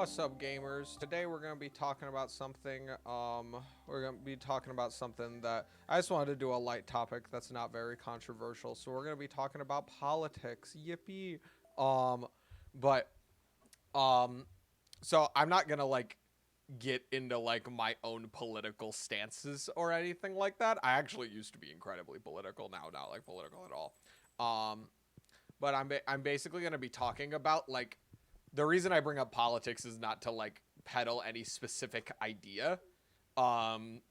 What's up, gamers? Today we're going to be talking about something, that I just wanted to do a light topic that's not very controversial. So we're going to be talking about politics. Yippee. Um, but, um, so I'm not going to, get into, my own political stances or anything like that. I actually used to be incredibly political, now not, political at all. Um, but I'm basically going to be talking about, the reason I bring up politics is not to peddle any specific idea. Um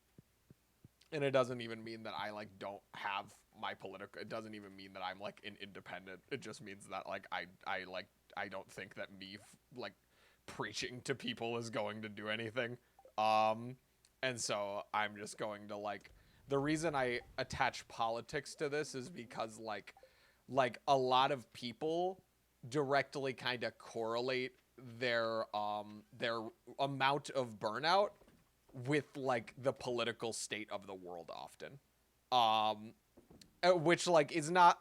and it doesn't even mean that I don't have my political, it doesn't even mean that I'm an independent. It just means that I don't think that me preaching to people is going to do anything. Um and so I'm just going to the reason I attach politics to this is because a lot of people directly kind of correlate their amount of burnout with the political state of the world often. Um which is not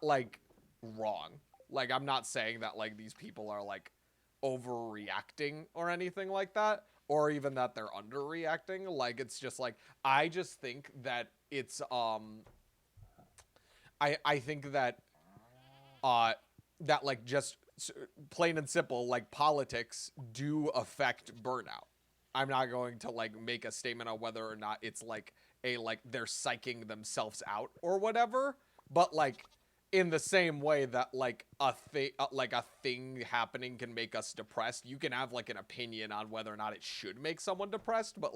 wrong. I'm not saying that these people are overreacting or anything like that, or even that they're underreacting. It's just I just think that it's I think that uh that just plain and simple, politics do affect burnout. I'm not going to make a statement on whether or not it's they're psyching themselves out or whatever, but in the same way that a thing happening can make us depressed, you can have an opinion on whether or not it should make someone depressed, but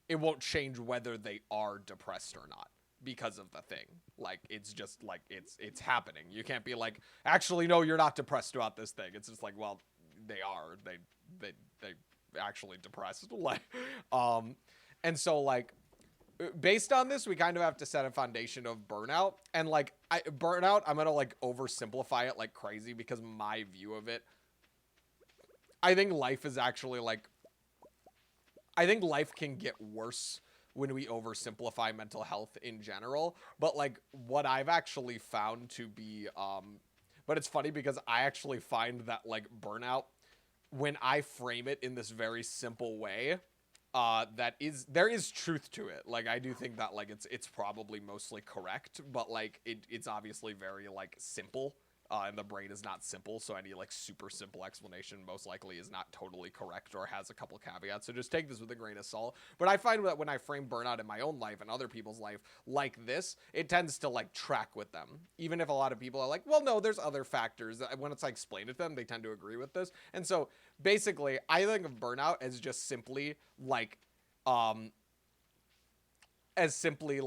it won't change whether they are depressed or not because of the thing. It's just it's happening. You can't be actually no, you're not depressed about this thing. It's just well, they are. They actually depressed. Um and so based on this, we kind of have to set a foundation of burnout. And burnout, I'm gonna oversimplify it like crazy because my view of it, I think life is actually I think life can get worse when we oversimplify mental health in general. But what I've actually found to be but it's funny because I actually find that burnout, when I frame it in this very simple way, there is truth to it. I do think that it's probably mostly correct, but it's obviously very simple. And the brain is not simple, so any super simple explanation most likely is not totally correct or has a couple caveats. So just take this with a grain of salt. But I find that when I frame burnout in my own life and other people's life like this, it tends to track with them. Even if a lot of people are well, no, there's other factors. When it's explained to them, they tend to agree with this. And so basically, I think of burnout as just simply um, as simply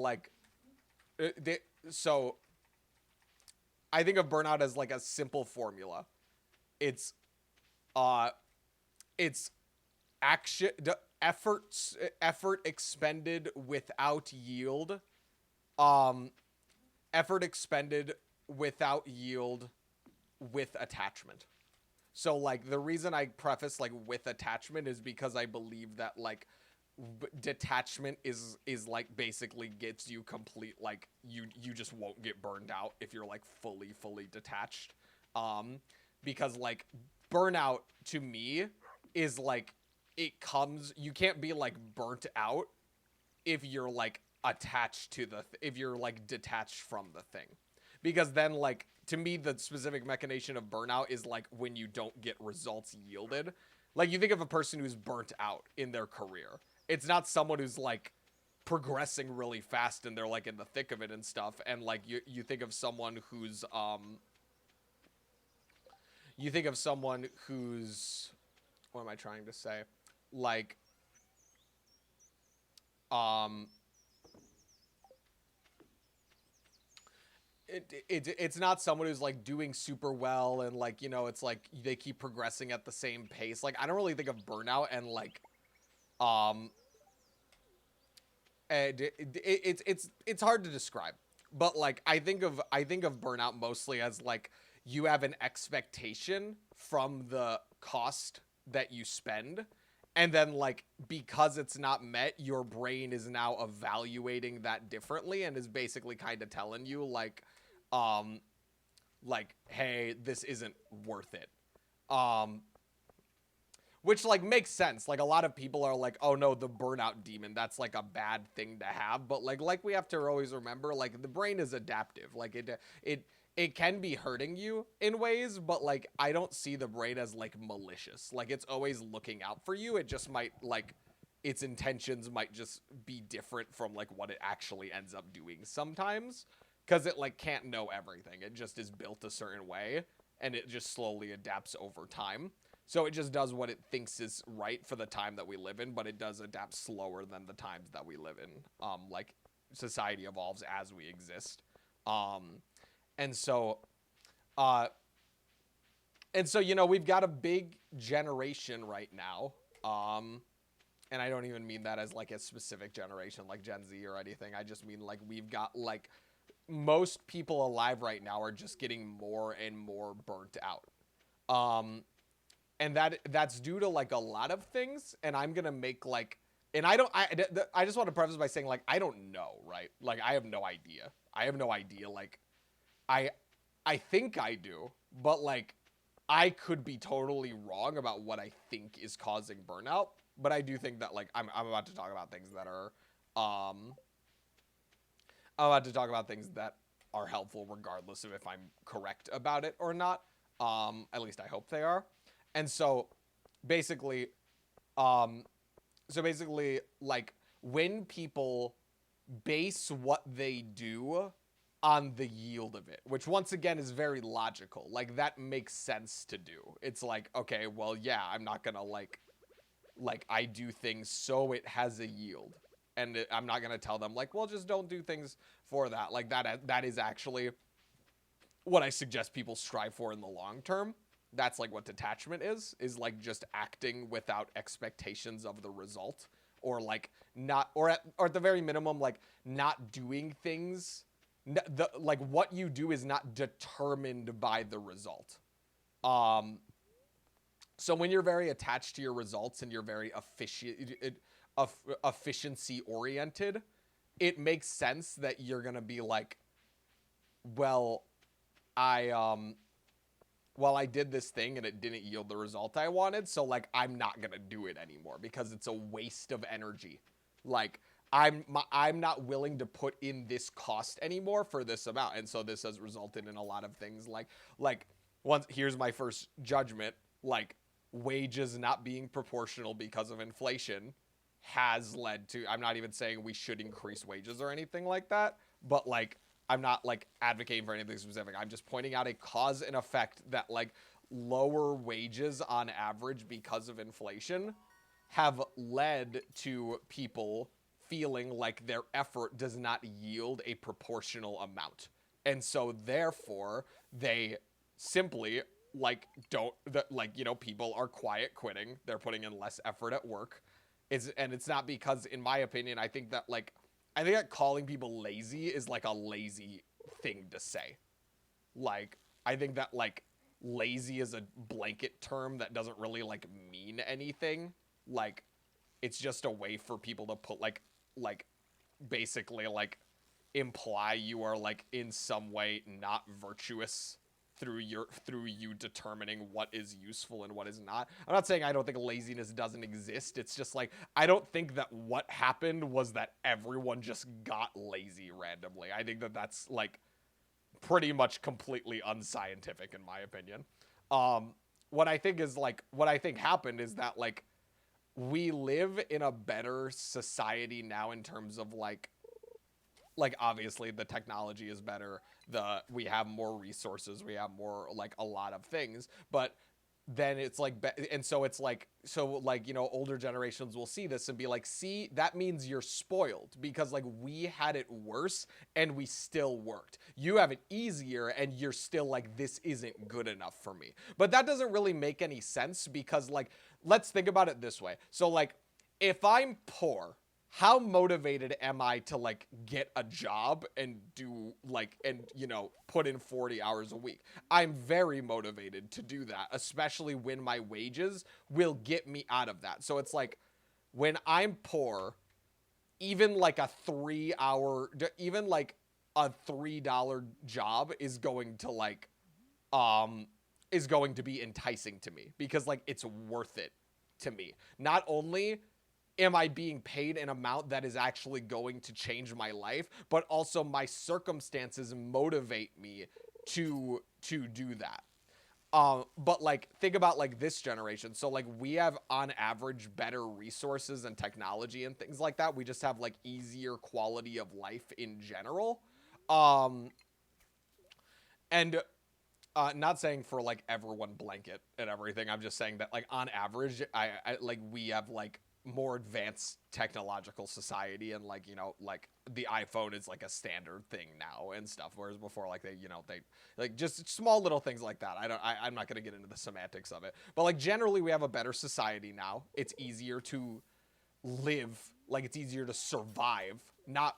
so I think of burnout as a simple formula. It's uh it's action effort expended without yield. Um effort expended without yield with attachment. So the reason I preface with attachment is because I believe that detachment is basically gets you complete, you just won't get burned out if you're fully detached. Because burnout to me is it comes, you can't be burnt out if you're attached to if you're detached from the thing. Because then to me the specific mechanism of burnout is when you don't get results yielded. You think of a person who's burnt out in their career, it's not someone who's progressing really fast and they're in the thick of it and stuff. And you think of someone who's what am I trying to say? Like um it's not someone who's doing super well and it's they keep progressing at the same pace. I don't really think of burnout and um and it's hard to describe, but I think of burnout mostly as you have an expectation from the cost that you spend, and then because it's not met, your brain is now evaluating that differently and is basically kind of telling you um hey, this isn't worth it. um which like makes sense. Like a lot of people are like, oh no, the burnout demon, that's like a bad thing to have. But like we have to always remember, like the brain is adaptive. Like it can be hurting you in ways, but like I don't see the brain as like malicious. Like it's always looking out for you. It just might like its intentions might just be different from like what it actually ends up doing sometimes, because it like can't know everything. It just is built a certain way, and it just slowly adapts over time. So it just does what it thinks is right for the time that we live in, but it does adapt slower than the times that we live in. Like society evolves as we exist. Um, and so, uh, you know, we've got a big generation right now. And I don't even mean that as like a specific generation like Gen Z or anything. I just mean like we've got like most people alive right now are just getting more and more burnt out. Um, and that's due to like a lot of things. And I'm gonna make like, and I just want to preface by saying like I don't know, right? Like I have no idea. I have no idea. Like I I think I do, but like I could be totally wrong about what I think is causing burnout. But I do think that like I'm about to talk about things that are um I'm about to talk about things that are helpful regardless of if I'm correct about it or not. At least I hope they are. And so basically, um, like when people base what they do on the yield of it, which once again is very logical, like that makes sense to do. It's like, okay, well, yeah, I'm not gonna like I do things so it has a yield. And I'm not going to tell them like, well, just don't do things for that. Like that is actually what I suggest people strive for in the long term. That's like what detachment is like just acting without expectations of the result, or like not, or at the very minimum, like not doing things. Like what you do is not determined by the result. Um, so when you're very attached to your results and you're very efficiency oriented, it makes sense that you're gonna be like, well, I well, I did this thing and it didn't yield the result I wanted, so like I'm not gonna do it anymore because it's a waste of energy. Like I'm not willing to put in this cost anymore for this amount, and so this has resulted in a lot of things like once here's my first judgment, like wages not being proportional because of inflation has led to, I'm not even saying we should increase wages or anything like that, but like I'm not like advocating for anything specific. I'm just pointing out a cause and effect that like lower wages on average because of inflation have led to people feeling like their effort does not yield a proportional amount. And so therefore they simply like don't like, you know, people are quiet quitting. They're putting in less effort at work. It's not because, in my opinion, I think that calling people lazy is like a lazy thing to say. Like I think that like lazy is a blanket term that doesn't really like mean anything. Like it's just a way for people to put like basically like imply you are like in some way not virtuous through you determining what is useful and what is not. I'm not saying I don't think laziness doesn't exist. It's just like I don't think that what happened was that everyone just got lazy randomly. I think that that's like pretty much completely unscientific in my opinion. Um what I think is like what I think happened is that like we live in a better society now in terms of like obviously the technology is better, we have more resources, we have more like a lot of things, but then it's like and so it's like, so like, you know, older generations will see this and be like, see, that means you're spoiled because like we had it worse and we still worked. You have it easier and you're still like, this isn't good enough for me. But that doesn't really make any sense because like let's think about it this way. So like if I'm poor, how motivated am I to like get a job and do like, and you know, put in 40 hours a week? I'm very motivated to do that, especially when my wages will get me out of that. So it's like when I'm poor, even like a 3 hour, even like a $3 job is going to like, is going to be enticing to me because like it's worth it to me. Not only am I being paid an amount that is actually going to change my life, but also my circumstances motivate me to do that. But like think about like this generation. So like we have on average better resources and technology and things like that. We just have like easier quality of life in general. Um and not saying for like everyone blanket and everything. I'm just saying that like on average, I like we have like more advanced technological society, and like like the iPhone is like a standard thing now and stuff. Whereas before, like they like just small little things like that. I'm not gonna get into the semantics of it, but like generally we have a better society now. It's easier to live, like it's easier to survive, not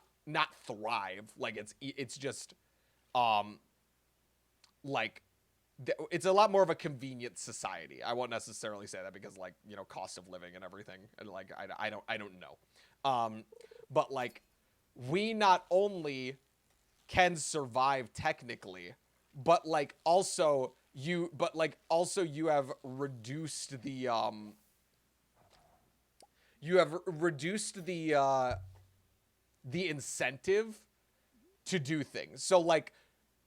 thrive. Like it's just um like it's a lot more of a convenient society. I won't necessarily say that because like cost of living and everything, and like I don't know, but like we not only can survive technically, but like also you have reduced the incentive to do things. So like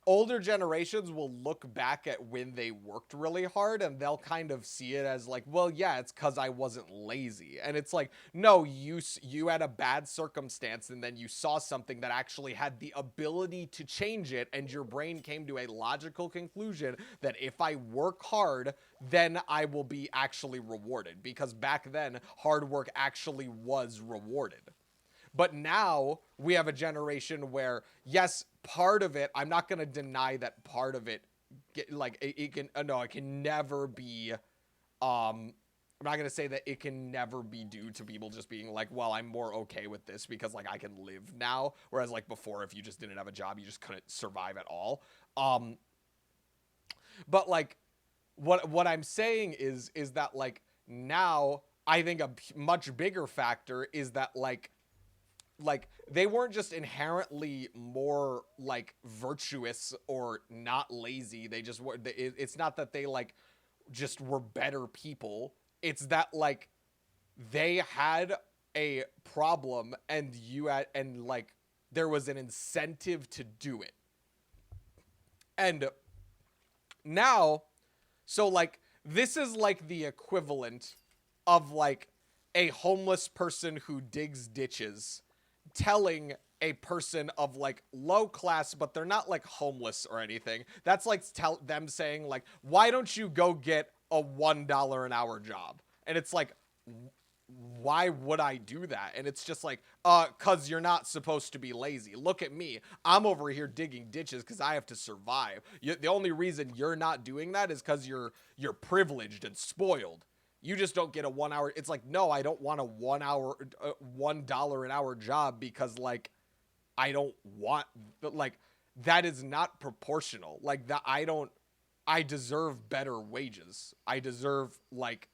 older generations will look back at when they worked really hard and they'll kind of see it as like, well, yeah, it's because I wasn't lazy. And it's like, no, you had a bad circumstance and then you saw something that actually had the ability to change it, and your brain came to a logical conclusion that if I work hard, then I will be actually rewarded, because back then hard work actually was rewarded. But now we have a generation where, yes, part of it, I'm not going to deny that part of it, like, it can, no, it can never be, I'm not going to say that it can never be due to people just being like, well, I'm more okay with this because, like, I can live now. Whereas, like, before, if you just didn't have a job, you just couldn't survive at all. But, like, what I'm saying is that, like, now I think a much bigger factor is that, like they weren't just inherently more like virtuous or not lazy. They just were. It's not that they like just were better people. It's that like they had a problem and like there was an incentive to do it. And now, so like this is like the equivalent of like a homeless person who digs ditches telling a person of like low class, but they're not like homeless or anything. That's like them saying like, why don't you go get a $1 an hour job? And it's like, why would I do that? And it's just like, cause you're not supposed to be lazy. Look at me. I'm over here digging ditches cause I have to survive. The only reason you're not doing that is cause you're privileged and spoiled. You just don't get a 1 hour. It's like, no, I don't want a $1 an hour job because like, I don't want, like, that is not proportional. Like that. I deserve better wages. I deserve like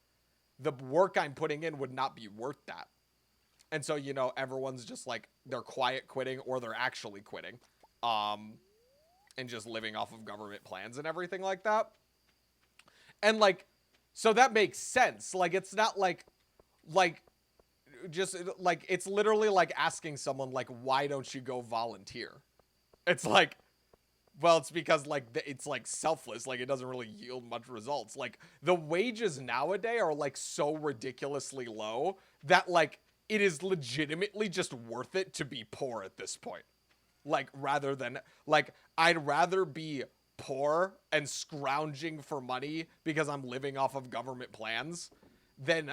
the work I'm putting in would not be worth that. And so, everyone's just like, they're quiet quitting or they're actually quitting, and just living off of government plans and everything like that. And like, so that makes sense. Like, it's not like just like, it's literally like asking someone like, why don't you go volunteer? It's like, well, it's because like it's like selfless. Like it doesn't really yield much results. Like the wages nowadays are like so ridiculously low that like it is legitimately just worth it to be poor at this point. Like rather than like, I'd rather be poor and scrounging for money because I'm living off of government plans than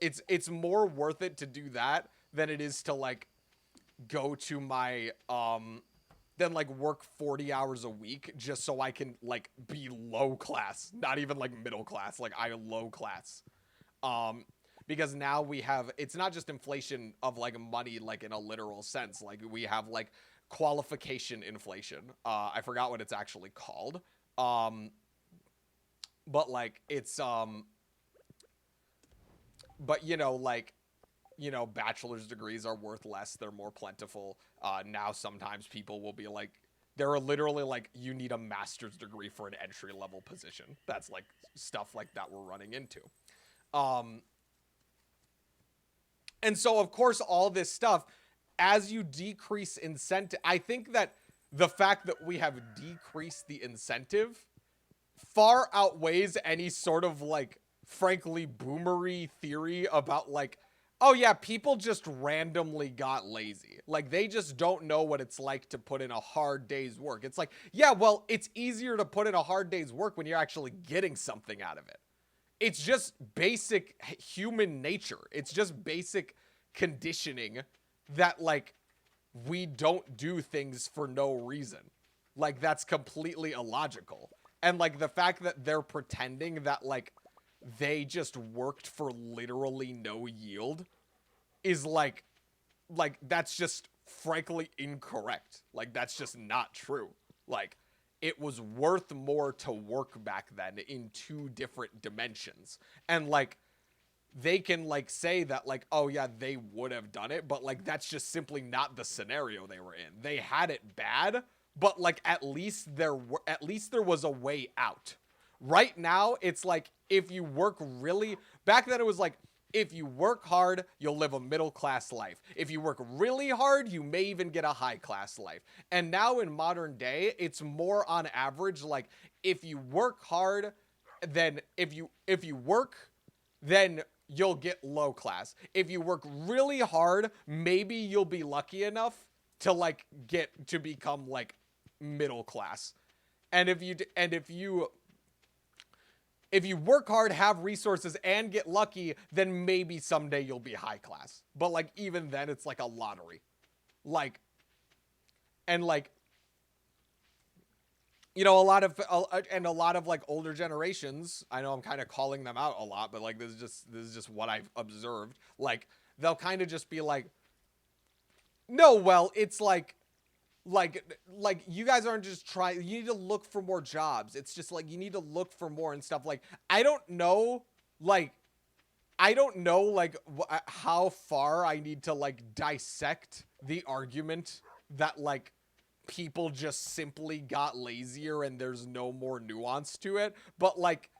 it's more worth it to do that than it is to like go to my then like work 40 hours a week just so I can like be low class, not even like middle class, like I low class. Because now we have, it's not just inflation of like money, like in a literal sense. Like we have like qualification inflation. I forgot what it's actually called. But like it's, but like, bachelor's degrees are worth less. They're more plentiful. Now sometimes people will be like, there are literally like, you need a master's degree for an entry level position. That's like stuff like that we're running into. Um, and so, of course, all this stuff, as you decrease incentive, I think that the fact that we have decreased the incentive far outweighs any sort of like, frankly, boomery theory about like, oh yeah, people just randomly got lazy. Like they just don't know what it's like to put in a hard day's work. It's like, yeah, well, it's easier to put in a hard day's work when you're actually getting something out of it. It's just basic human nature. It's just basic conditioning that like we don't do things for no reason. Like that's completely illogical. And like the fact that they're pretending that like they just worked for literally no yield is like that's just frankly incorrect. Like that's just not true. Like it was worth more to work back then in two different dimensions. And like they can like say that like, oh yeah, they would have done it, but like that's just simply not the scenario they were in. They had it bad, but like at least there was a way out. Right now, it's like if you work really, back then it was like if you work hard, you'll live a middle class life. If you work really hard, you may even get a high class life. And now in modern day, it's more on average like if you work hard, then if you work, then you'll get low class. If you work really hard, maybe you'll be lucky enough to like get to become like middle class. And if you work hard, have resources, and get lucky, then maybe someday you'll be high class. But like even then, it's like a lottery. Like, and like, you know, a lot of like older generations, I know I'm kind of calling them out a lot, but like this is just what I've observed. Like they'll kind of just be like, no, well, it's like you guys aren't just trying, you need to look for more jobs. It's just like you need to look for more and stuff. Like I don't know like how far I need to like dissect the argument that like people just simply got lazier and there's no more nuance to it, but like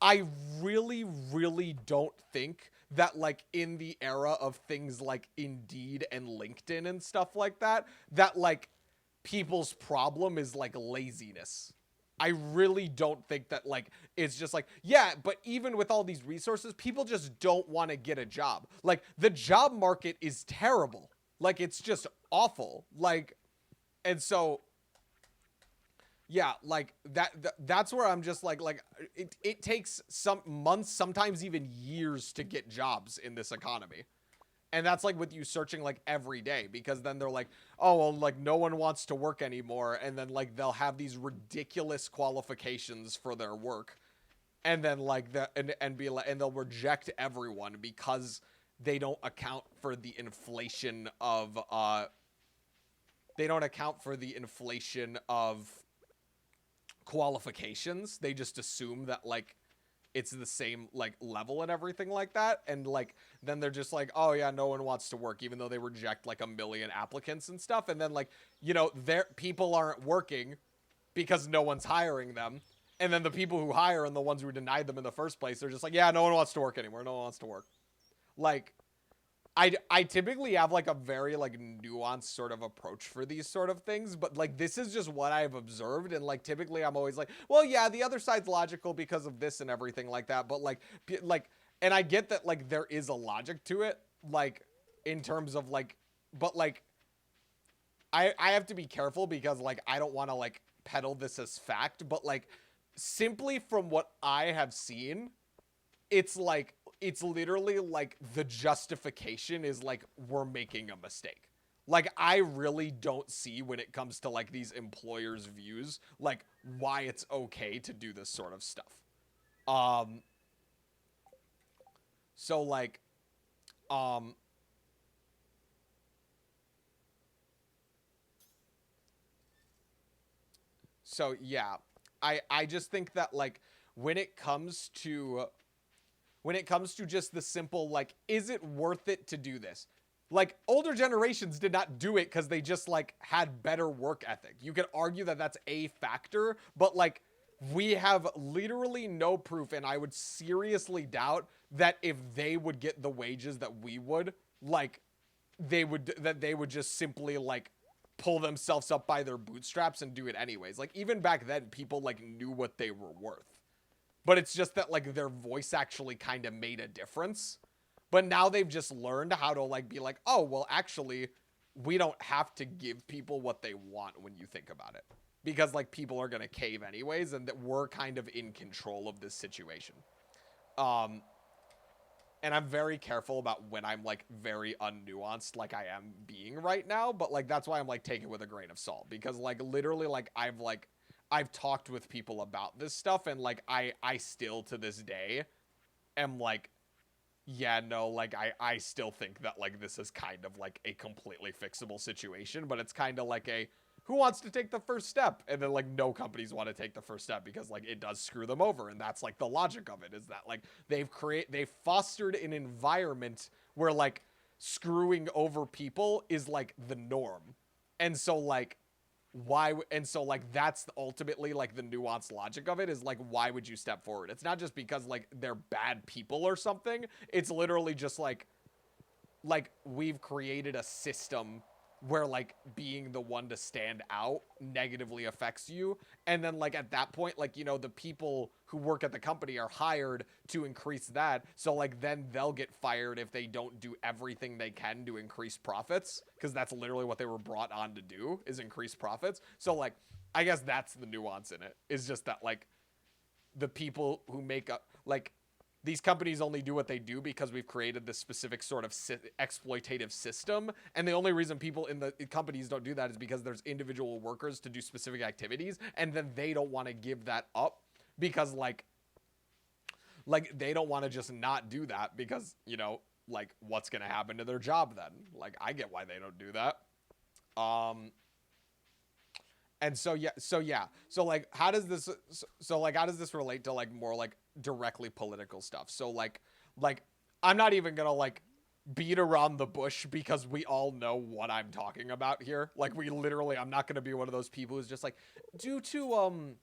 I really don't think that like in the era of things like Indeed and LinkedIn and stuff like that like people's problem is like laziness. I really don't think that like it's just like, yeah, but even with all these resources, people just don't want to get a job. Like the job market is terrible. Like it's just awful. Like, and so yeah, like that's where I'm just like it takes some months, sometimes even years to get jobs in this economy. And that's like with you searching like every day, because then they're like, oh, well, like no one wants to work anymore. And then like they'll have these ridiculous qualifications for their work. And then like and be like, and they'll reject everyone because they don't account for the inflation of qualifications. They just assume that like it's the same like level and everything like that, and like then they're just like, oh yeah, no one wants to work, even though they reject like a million applicants and stuff. And then like, you know, their people aren't working because no one's hiring them, and then the people who hire and the ones who denied them in the first place, they're just like, yeah, no one wants to work anymore, no one wants to work. Like I typically have like a very like nuanced sort of approach for these sort of things, but like this is just what I've observed. And like typically I'm always like, well, yeah, the other side's logical because of this and everything like that. But like, and I get that like there is a logic to it, like in terms of like, but like I have to be careful because like I don't want to like peddle this as fact, but like simply from what I have seen, it's like, it's literally like the justification is like we're making a mistake. Like I really don't see when it comes to like these employers' views like why it's okay to do this sort of stuff. So like so yeah, I just think that like when it comes to just the simple, like, is it worth it to do this? Like, older generations did not do it because they just, like, had better work ethic. You could argue that that's a factor, but, like, We have literally no proof, and I would seriously doubt that if they would get the wages that we would, like, they would just simply, like, pull themselves up by their bootstraps and do it anyways. Like, even back then, people, like, knew what they were worth. But it's just that, like, their voice actually kind of made a difference. But now they've just learned how to, like, be like, oh, well, actually, we don't have to give people what they want when you think about it. Because, like, people are going to cave anyways, and that we're kind of in control of this situation. Um, and I'm very careful about when I'm, like, very unnuanced like I am being right now. But, like, that's why I'm, like, taking it with a grain of salt. Because, like, literally, like, I've talked with people about this stuff, and, like, I still, to this day, am, like, yeah, no, like, I still think that, like, this is kind of, like, a completely fixable situation, but it's kind of like a, who wants to take the first step? And then, like, no companies want to take the first step because, like, it does screw them over, and that's, like, the logic of it, is that, like, they've fostered an environment where, like, screwing over people is, like, the norm. And so, like, and so, like, that's ultimately, like, the nuanced logic of it, is, like, why would you step forward? It's not just because, like, they're bad people or something. It's literally just like we've created a system where, like, being the one to stand out negatively affects you. And then, like, at that point, like, you know, the people who work at the company are hired to increase that. So, like, then they'll get fired if they don't do everything they can to increase profits, because that's literally what they were brought on to do, is increase profits. So, like, I guess that's the nuance in it, is just that, like, the people who make up, like, these companies only do what they do because we've created this specific sort of exploitative system. And the only reason people in the companies don't do that is because there's individual workers to do specific activities. And then they don't want to give that up because, like they don't want to just not do that because, you know, like, what's going to happen to their job then? Like, I get why they don't do that. And so like, how does this relate to, like, more, like, directly political stuff? So, like I'm not even gonna, like, beat around the bush because we all know what I'm talking about here. Like, I'm not gonna be one of those people who's just like, due to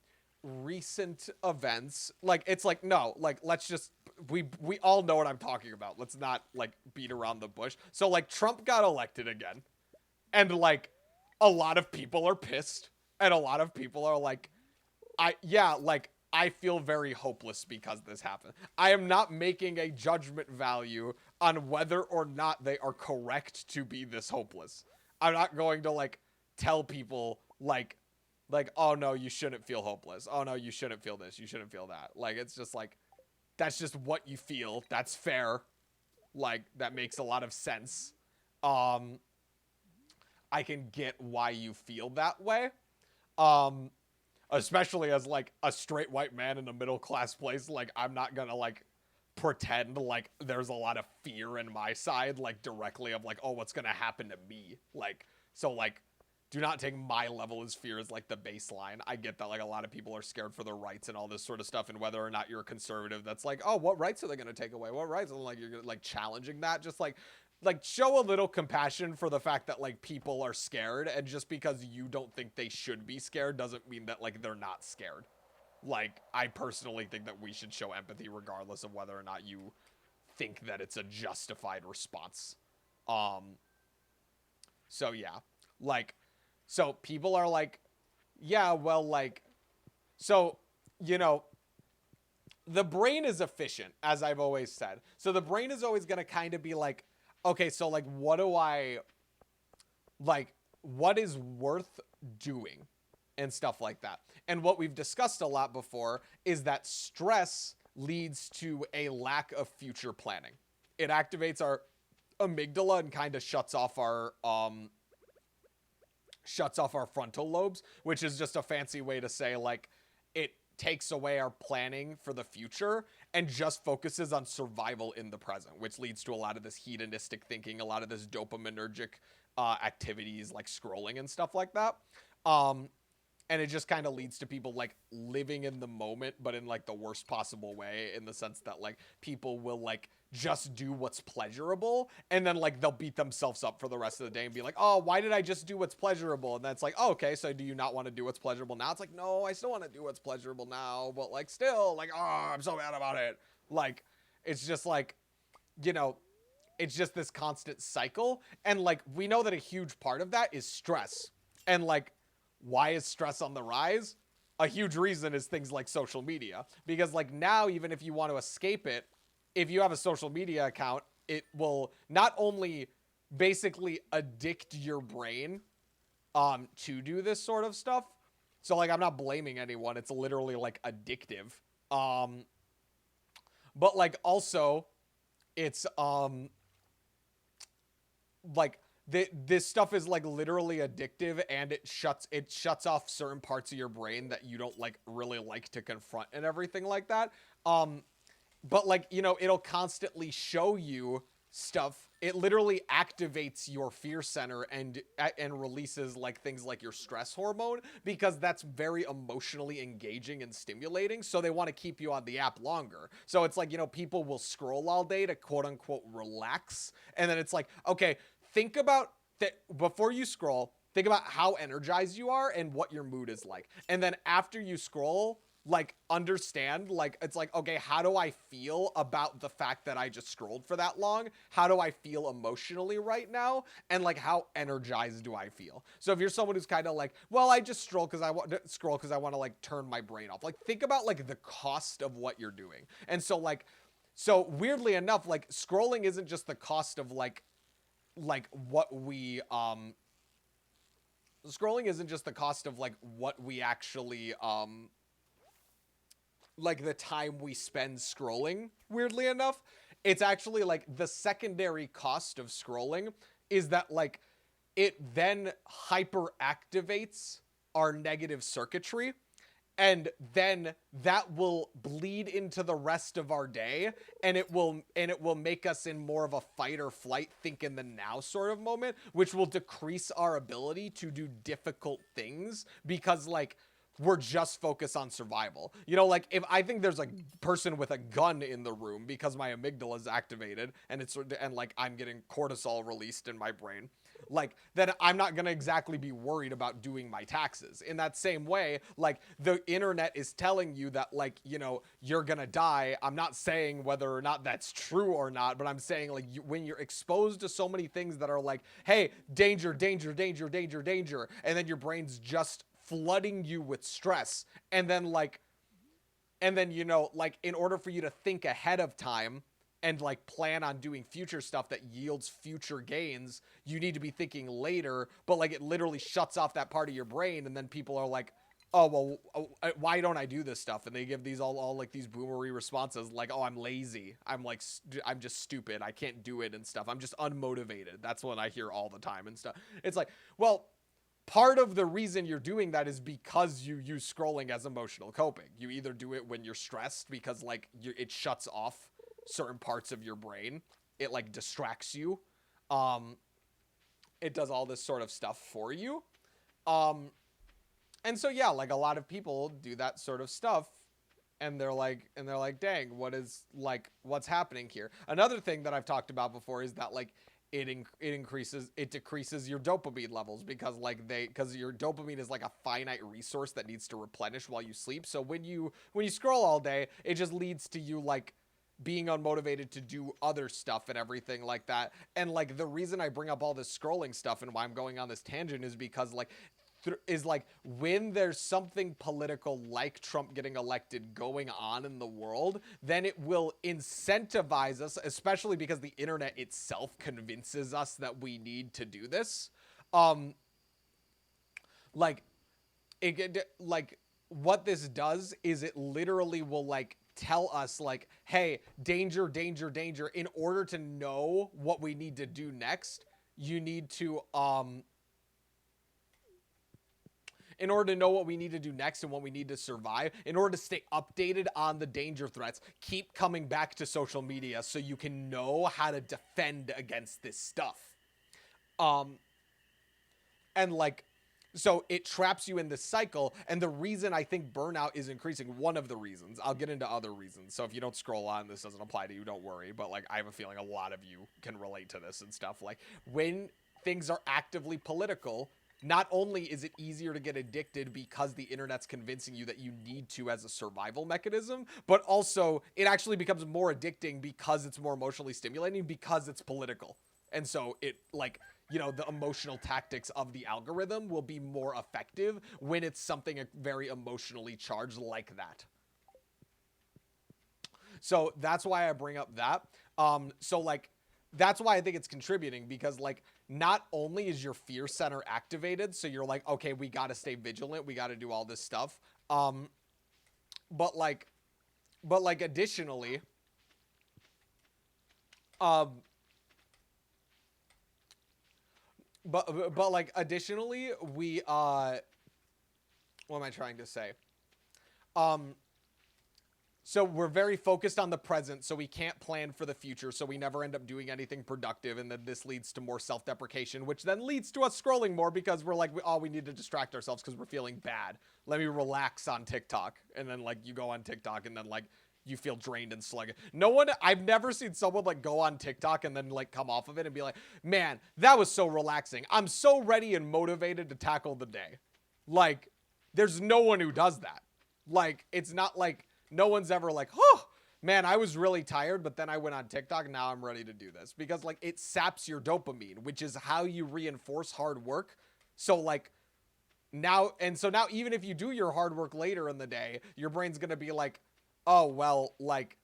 recent events, like, it's like, no, like, let's just, we all know what I'm talking about. Let's not, like, beat around the bush. So, like, Trump got elected again, and, like, a lot of people are pissed, and a lot of people are like, I feel very hopeless because this happened. I am not making a judgment value on whether or not they are correct to be this hopeless. I'm not going to, like, tell people, like, oh no, you shouldn't feel hopeless. Oh no, you shouldn't feel this. You shouldn't feel that. Like, it's just like, that's just what you feel. That's fair. Like, that makes a lot of sense. I can get why you feel that way. Especially as, like, a straight white man in a middle class place. Like, I'm not gonna, like, pretend like there's a lot of fear in my side, like, directly of, like, oh, what's gonna happen to me? Like, so, like, do not take my level as fear as, like, the baseline. I get that, like, a lot of people are scared for their rights and all this sort of stuff, and whether or not you're a conservative, that's like, oh, what rights are they gonna take away? What rights? And, like, you're, like, challenging that. Just, like, show a little compassion for the fact that, like, people are scared, and just because you don't think they should be scared doesn't mean that, like, they're not scared. Like, I personally think that we should show empathy regardless of whether or not you think that it's a justified response. So yeah, like, so people are like, yeah, well, like, so, you know, the brain is efficient, as I've always said. So the brain is always going to kind of be like, okay, so, like, what is worth doing and stuff like that. And what we've discussed a lot before is that stress leads to a lack of future planning. It activates our amygdala and kind of shuts off our frontal lobes, which is just a fancy way to say, like, it takes away our planning for the future and just focuses on survival in the present, which leads to a lot of this hedonistic thinking, a lot of this dopaminergic activities like scrolling and stuff like that. And it just kind of leads to people like living in the moment, but in like the worst possible way, in the sense that like people will like just do what's pleasurable, and then like they'll beat themselves up for the rest of the day and be like, oh, why did I just do what's pleasurable? And that's like, oh, okay, so do you not want to do what's pleasurable now? It's like, no, I still want to do what's pleasurable now, but like still like, oh, I'm so mad about it. Like, it's just like, you know, it's just this constant cycle. And like, we know that a huge part of that is stress. And like, why is stress on the rise? A huge reason is things like social media. Because like now, even if you want to escape it, if you have a social media account, it will not only basically addict your brain to do this sort of stuff. So like, I'm not blaming anyone. It's literally like addictive. But like also it's like this stuff is like literally addictive, and it shuts off certain parts of your brain that you don't like really like to confront and everything like that. But like, you know, it'll constantly show you stuff. It literally activates your fear center and releases like things like your stress hormone, because that's very emotionally engaging and stimulating. So they want to keep you on the app longer. So it's like, you know, people will scroll all day to quote unquote relax. And then it's like, okay, think about that before you scroll. Think about how energized you are and what your mood is like. And then after you scroll, like, understand, like, it's like, okay, how do I feel about the fact that I just scrolled for that long? How do I feel emotionally right now? And like, how energized do I feel? So if you're someone who's kind of like, well, I just scroll because I want to like turn my brain off. Like, think about like the cost of what you're doing. And so like, so weirdly enough, like scrolling isn't just the cost of like what we scrolling isn't just the cost of like what we actually like the time we spend scrolling. Weirdly enough, it's actually like the secondary cost of scrolling is that like it then hyper activates our negative circuitry, and then that will bleed into the rest of our day, and it will make us in more of a fight or flight, think in the now sort of moment, which will decrease our ability to do difficult things, because like we're just focused on survival. You know, like if I think there's a person with a gun in the room because my amygdala is activated and like I'm getting cortisol released in my brain, like then I'm not going to exactly be worried about doing my taxes. In that same way, like the internet is telling you that like, you know, you're going to die. I'm not saying whether or not that's true or not, but I'm saying like when you're exposed to so many things that are like, hey, danger, danger, danger, danger, danger, and then your brain's just flooding you with stress, and then you know, like in order for you to think ahead of time and like plan on doing future stuff that yields future gains, you need to be thinking later, but like it literally shuts off that part of your brain, and then people are like, oh well, why don't I do this stuff? And they give these all like these boomery responses like, oh, I'm lazy, I'm just stupid, I can't do it and stuff, I'm just unmotivated. That's what I hear all the time and stuff. It's like, well, part of the reason you're doing that is because you use scrolling as emotional coping. You either do it when you're stressed because like it shuts off certain parts of your brain. It like distracts you. It does all this sort of stuff for you. And so, yeah, like a lot of people do that sort of stuff, and they're like, dang, what's happening here? Another thing that I've talked about before is that like, it decreases your dopamine levels, because your dopamine is like a finite resource that needs to replenish while you sleep. So when you scroll all day, it just leads to you like being unmotivated to do other stuff and everything like that. And like the reason I bring up all this scrolling stuff and why I'm going on this tangent is because like when there's something political like Trump getting elected going on in the world, then it will incentivize us, especially because the internet itself convinces us that we need to do this. Like what this does is it literally will like tell us like, hey, danger, danger, danger. In order to know what we need to do next, you need to in order to know what we need to do next and what we need to survive, in order to stay updated on the danger threats, keep coming back to social media so you can know how to defend against this stuff. And like, So it traps you in this cycle. And the reason I think burnout is increasing, one of the reasons, I'll get into other reasons. So if you don't scroll on, this doesn't apply to you, don't worry. But like, I have a feeling a lot of you can relate to this and stuff. Like when things are actively political, not only is it easier to get addicted because the internet's convincing you that you need to as a survival mechanism, but also it actually becomes more addicting because it's more emotionally stimulating because it's political. And so it like, you know, the emotional tactics of the algorithm will be more effective when it's something very emotionally charged like that. So that's why I bring up that. So like that's why I think it's contributing because like not only is your fear center activated, so you're like, okay, we got to stay vigilant, we got to do all this stuff. But like additionally, um, but like additionally, we what am I trying to say? Um, So we're very focused on the present, so we can't plan for the future, so we never end up doing anything productive, and then this leads to more self-deprecation, which then leads to us scrolling more because we're like, oh, we need to distract ourselves because we're feeling bad. Let me relax on TikTok, and then like you go on TikTok, and then like you feel drained and sluggish. I've never seen someone like go on TikTok and then like come off of it and be like, man, that was so relaxing. I'm so ready and motivated to tackle the day. Like, there's no one who does that. Like, it's not like no one's ever like, oh, man, I was really tired, but then I went on TikTok and now I'm ready to do this. Because, like, it saps your dopamine, which is how you reinforce hard work. So, like, now even if you do your hard work later in the day, your brain's going to be like, oh, well, like,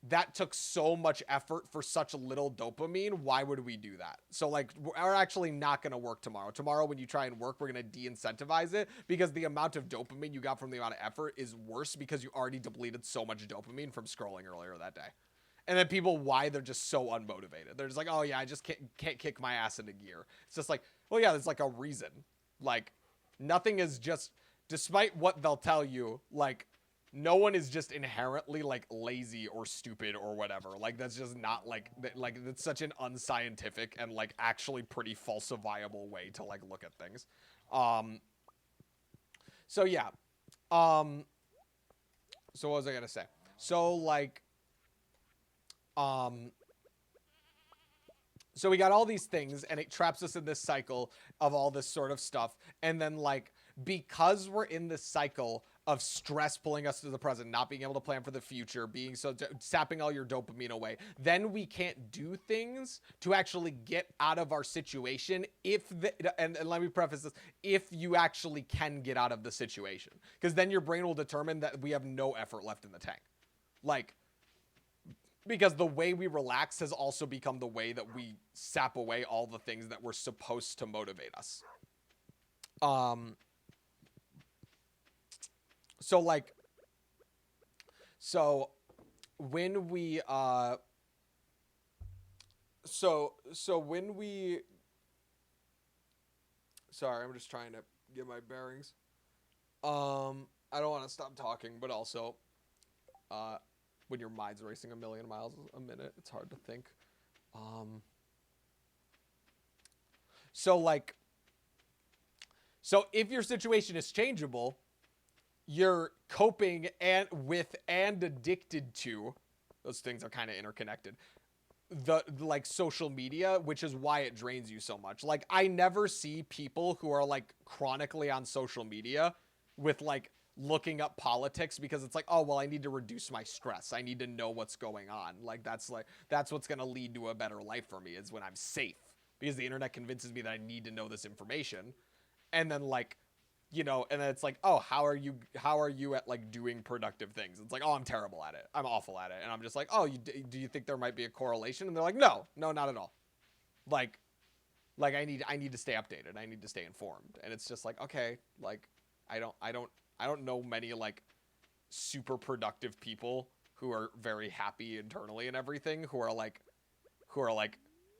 that took so much effort for such little dopamine. Why would we do that? So like, we're actually not going to work tomorrow. Tomorrow, when you try and work, we're going to de-incentivize it because the amount of dopamine you got from the amount of effort is worse because you already depleted so much dopamine from scrolling earlier that day. And then people, why they're just so unmotivated. They're just like, oh yeah, I just can't kick my ass into gear. It's just like, well, yeah, there's like a reason. Like nothing is just, despite what they'll tell you, like, no one is just inherently like lazy or stupid or whatever. Like that's just not like that's such an unscientific and like actually pretty falsifiable way to like look at things. So yeah. So what was I gonna say? So like so we got all these things and it traps us in this cycle of all this sort of stuff. And then like because we're in this cycle of stress pulling us to the present, not being able to plan for the future, being so sapping all your dopamine away, then we can't do things to actually get out of our situation and let me preface this, if you actually can get out of the situation, because then your brain will determine that we have no effort left in the tank. Like, because the way we relax has also become the way that we sap away all the things that were supposed to motivate us. So like, so when we, sorry, I'm just trying to get my bearings. I don't want to stop talking, but also, when your mind's racing a million miles a minute, it's hard to think. So like, so if your situation is changeable, you're coping and addicted to, those things are kind of interconnected, the like social media, which is why it drains you so much. Like I never see people who are like chronically on social media with like looking up politics because it's like, oh well, I need to reduce my stress, I need to know what's going on. Like that's what's going to lead to a better life for me, is when I'm safe, because the internet convinces me that I need to know this information. And then like, you know, and then it's like, oh, how are you at like doing productive things? It's like, oh, I'm terrible at it, I'm awful at it. And I'm just like, oh, do you think there might be a correlation? And they're like, no, not at all. Like I need to stay updated, I need to stay informed. And it's just like, okay, like I don't know many like super productive people who are very happy internally and everything, who are like,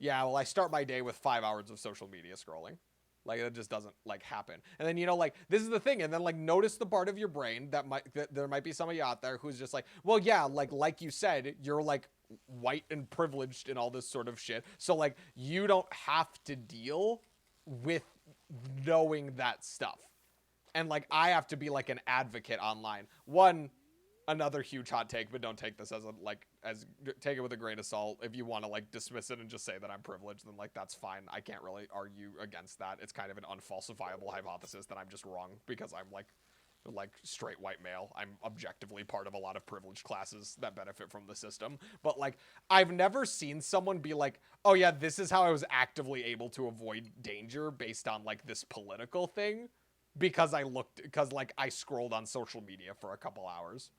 yeah, well, I start my day with 5 hours of social media scrolling. Like, it just doesn't like happen. And then, you know, like, this is the thing. And then like, notice the part of your brain that there might be some of you out there who's just like, well, yeah, like you said, you're like white and privileged and all this sort of shit. So like, you don't have to deal with knowing that stuff. And like I have to be like an advocate online. Another huge hot take, but don't take this as take it with a grain of salt. If you want to like dismiss it and just say that I'm privileged, then like that's fine. I can't really argue against that. It's kind of an unfalsifiable hypothesis that I'm just wrong because I'm like straight white male. I'm objectively part of a lot of privileged classes that benefit from the system. But like I've never seen someone be like, oh yeah, this is how I was actively able to avoid danger based on like this political thing because like I scrolled on social media for a couple hours.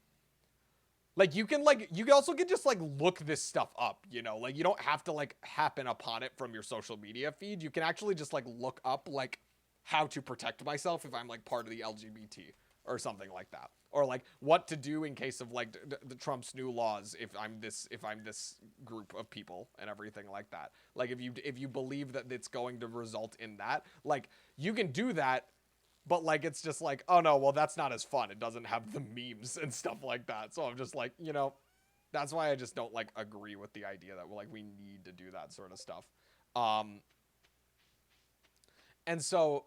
Like you can also can just like look this stuff up, you know, like you don't have to like happen upon it from your social media feed. You can actually just like look up like how to protect myself if I'm like part of the LGBT or something like that, or like what to do in case of like the Trump's new laws if I'm this group of people and everything like that. Like if you believe that it's going to result in that, like you can do that. But, like, it's just like, oh, no, well, that's not as fun. It doesn't have the memes and stuff like that. So I'm just like, you know, that's why I just don't, like, agree with the idea that, like, we need to do that sort of stuff. And so,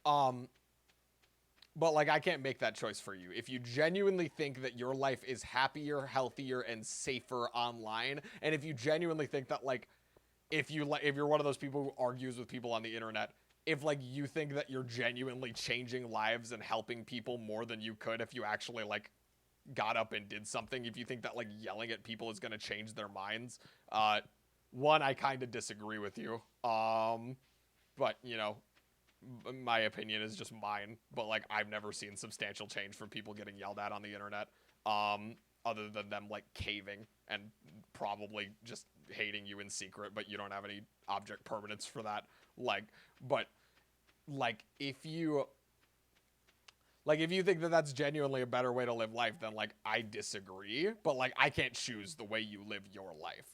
but, like, I can't make that choice for you. If you genuinely think that your life is happier, healthier, and safer online, and if you genuinely think that, like, if you're one of those people who argues with people on the internet, if like you think that you're genuinely changing lives and helping people more than you could if you actually like got up and did something, if you think that like yelling at people is going to change their minds, one, I kind of disagree with you. But you know, my opinion is just mine, but like I've never seen substantial change from people getting yelled at on the internet, other than them like caving and probably just hating you in secret, but you don't have any object permanence for that. Like, but like if you think that that's genuinely a better way to live life, then like I disagree, but like I can't choose the way you live your life.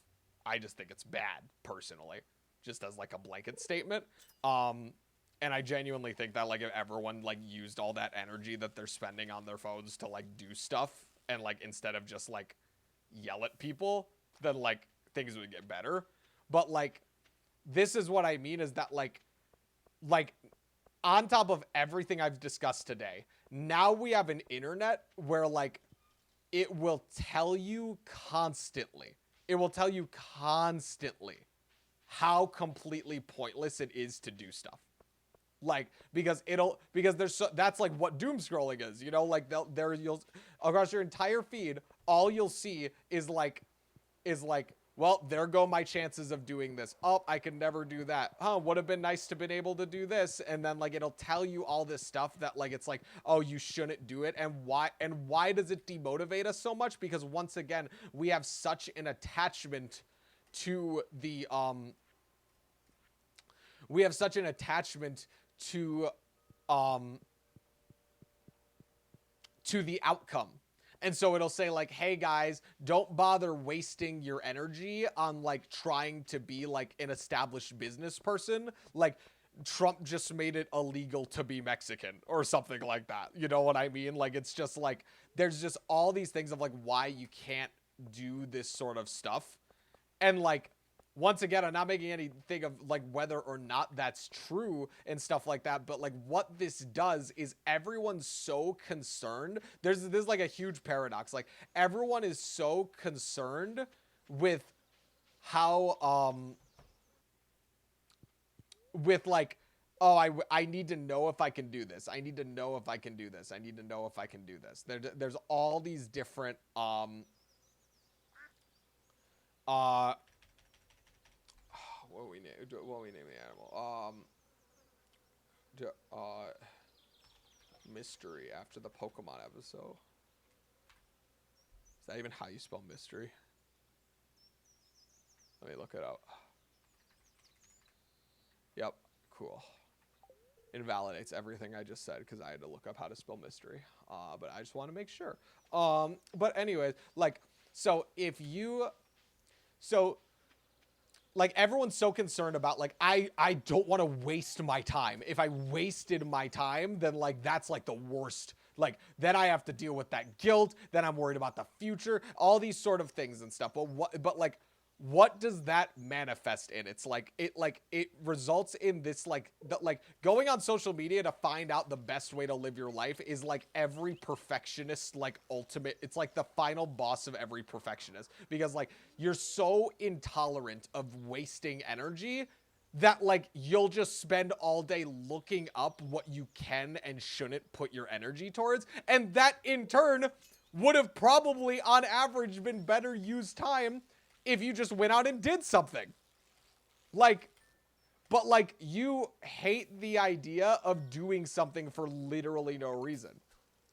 I just think it's bad personally, just as like a blanket statement. And I genuinely think that like if everyone like used all that energy that they're spending on their phones to like do stuff and like instead of just like yell at people, then like things would get better. But like this is what I mean is that like on top of everything I've discussed today, now we have an internet where like it will tell you constantly how completely pointless it is to do stuff. Like because that's like what doom scrolling is, you know, like you'll across your entire feed, all you'll see is like well, there go my chances of doing this. Oh, I could never do that. Would have been nice to been able to do this. And then like it'll tell you all this stuff that like it's like, oh, you shouldn't do it. And why does it demotivate us so much? Because once again, we have such an attachment to the the outcome. And so it'll say like, hey guys, don't bother wasting your energy on like trying to be like an established business person. Like Trump just made it illegal to be Mexican or something like that. You know what I mean? Like, it's just like, there's just all these things of like why you can't do this sort of stuff. And like, once again, I'm not making anything of like whether or not that's true and stuff like that, but like what this does is everyone's so concerned. There's like a huge paradox. Like everyone is so concerned with how with like, oh, I need to know if I can do this. I need to know if I can do this. I need to know if I can do this. There's all these different what we name the animal? Mystery after the Pokemon episode. Is that even how you spell mystery? Let me look it up. Yep, cool. Invalidates everything I just said because I had to look up how to spell mystery. But I just want to make sure. But anyways, like, like everyone's so concerned about like, I don't want to waste my time. If I wasted my time, then like, that's like the worst. Like then I have to deal with that guilt. Then I'm worried about the future, all these sort of things and stuff. But like, what does that manifest in? It's like it results in this like going on social media to find out the best way to live your life is like every perfectionist like ultimate, it's like the final boss of every perfectionist, because like you're so intolerant of wasting energy that like you'll just spend all day looking up what you can and shouldn't put your energy towards, and that in turn would have probably on average been better used time if you just went out and did something. Like, but like you hate the idea of doing something for literally no reason.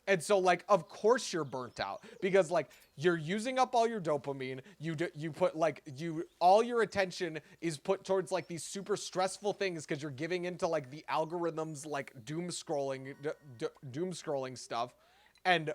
And so like of course you're burnt out because like you're using up all your dopamine. You put like you all your attention is put towards like these super stressful things because you're giving into like the algorithms like doom scrolling stuff, and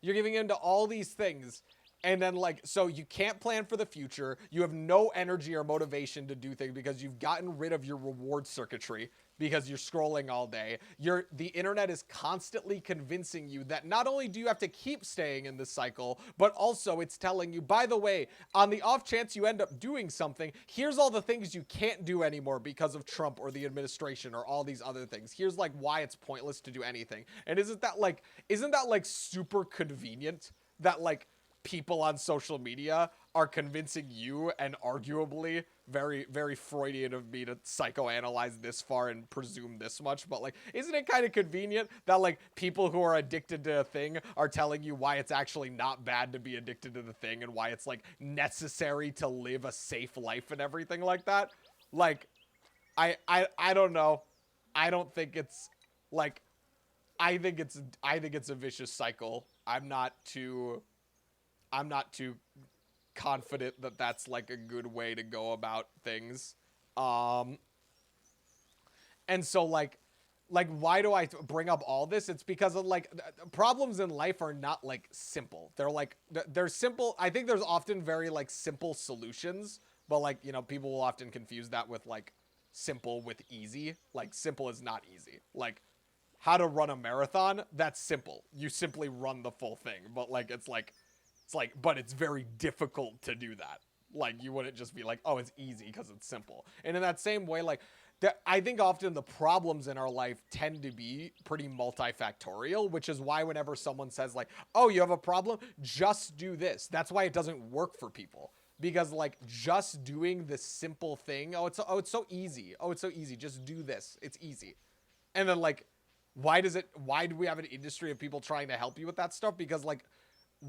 you're giving into all these things. And then like, so you can't plan for the future. You have no energy or motivation to do things because you've gotten rid of your reward circuitry because you're scrolling all day. The internet is constantly convincing you that not only do you have to keep staying in this cycle, but also it's telling you, by the way, on the off chance you end up doing something, here's all the things you can't do anymore because of Trump or the administration or all these other things. Here's like why it's pointless to do anything. And isn't that like super convenient that like people on social media are convincing you, and arguably very, very Freudian of me to psychoanalyze this far and presume this much, but like, isn't it kind of convenient that like people who are addicted to a thing are telling you why it's actually not bad to be addicted to the thing and why it's like necessary to live a safe life and everything like that? Like, I don't know. I don't think it's like, I think it's a vicious cycle. I'm not too confident that that's like a good way to go about things. And so like why do I bring up all this? It's because of like problems in life are not like simple. They're simple. I think there's often very like simple solutions, but like, you know, people will often confuse that with like simple with easy. Like simple is not easy. Like how to run a marathon, that's simple. You simply run the full thing. But like it's like, but it's very difficult to do that. Like you wouldn't just be like, oh, it's easy because it's simple. And in that same way, like I think often the problems in our life tend to be pretty multifactorial, which is why whenever someone says like, oh, you have a problem, just do this. That's why it doesn't work for people. Because like just doing the simple thing, oh, it's so easy. Oh, it's so easy. Just do this. It's easy. And then like, why do we have an industry of people trying to help you with that stuff? Because like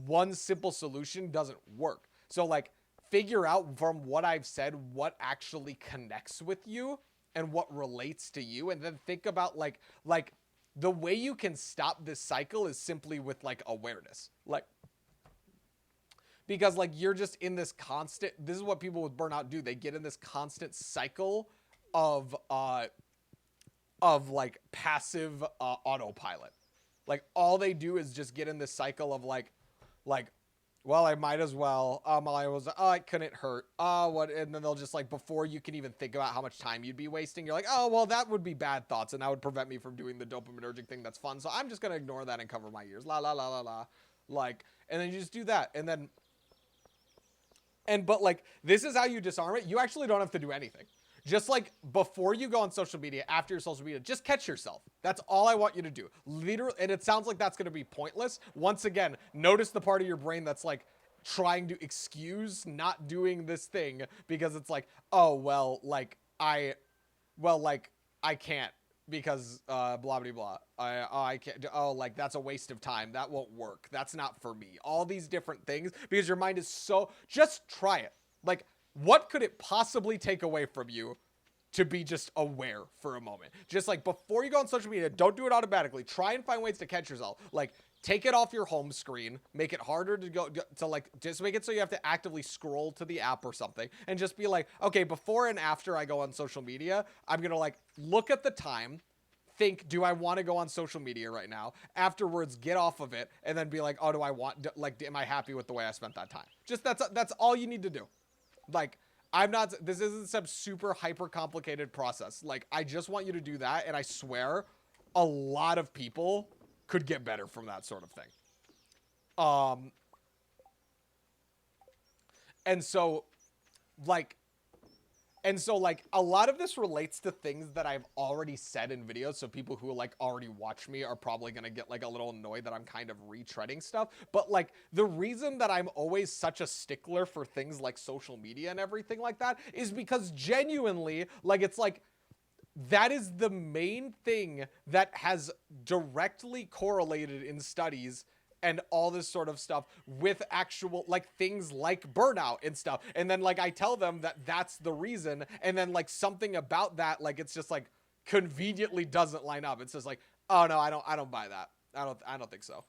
one simple solution doesn't work. So like figure out from what I've said what actually connects with you and what relates to you, and then think about like the way you can stop this cycle is simply with like awareness. Like because like you're just in this constant, this is what people with burnout do. They get in this constant cycle of like passive autopilot. Like all they do is just get in this cycle of like, well, I might as well. It couldn't hurt. What? And then they'll just like, before you can even think about how much time you'd be wasting, you're like, oh, well, that would be bad thoughts, and that would prevent me from doing the dopaminergic thing that's fun. So I'm just gonna ignore that and cover my ears. La la la la la. Like, and then you just do that, but like, this is how you disarm it. You actually don't have to do anything. Just like before you go on social media, after your social media, just catch yourself. That's all I want you to do. Literally, and it sounds like that's going to be pointless. Once again, notice the part of your brain that's like trying to excuse not doing this thing because it's like, oh, well, like I can't because blah, blah, blah. I can't. Oh, like that's a waste of time. That won't work. That's not for me. All these different things because your mind is so, just try it. Like, what could it possibly take away from you to be just aware for a moment? Just like before you go on social media, don't do it automatically. Try and find ways to catch yourself. Like take it off your home screen, make it harder to go to like, just make it so you have to actively scroll to the app or something, and just be like, okay, before and after I go on social media, I'm going to like look at the time, think, do I want to go on social media right now? Afterwards, get off of it, and then be like, oh, do I want, like, am I happy with the way I spent that time? Just that's all you need to do. Like, this isn't some super hyper complicated process. Like, I just want you to do that. And I swear a lot of people could get better from that sort of thing. And so like a lot of this relates to things that I've already said in videos. So people who like already watch me are probably going to get like a little annoyed that I'm kind of retreading stuff. But like the reason that I'm always such a stickler for things like social media and everything like that is because genuinely, like, it's like, that is the main thing that has directly correlated in studies and all this sort of stuff with actual like things like burnout and stuff. And then like I tell them that that's the reason, and then like something about that, like, it's just like conveniently doesn't line up. It's just like, oh no, I don't buy that. I don't think so.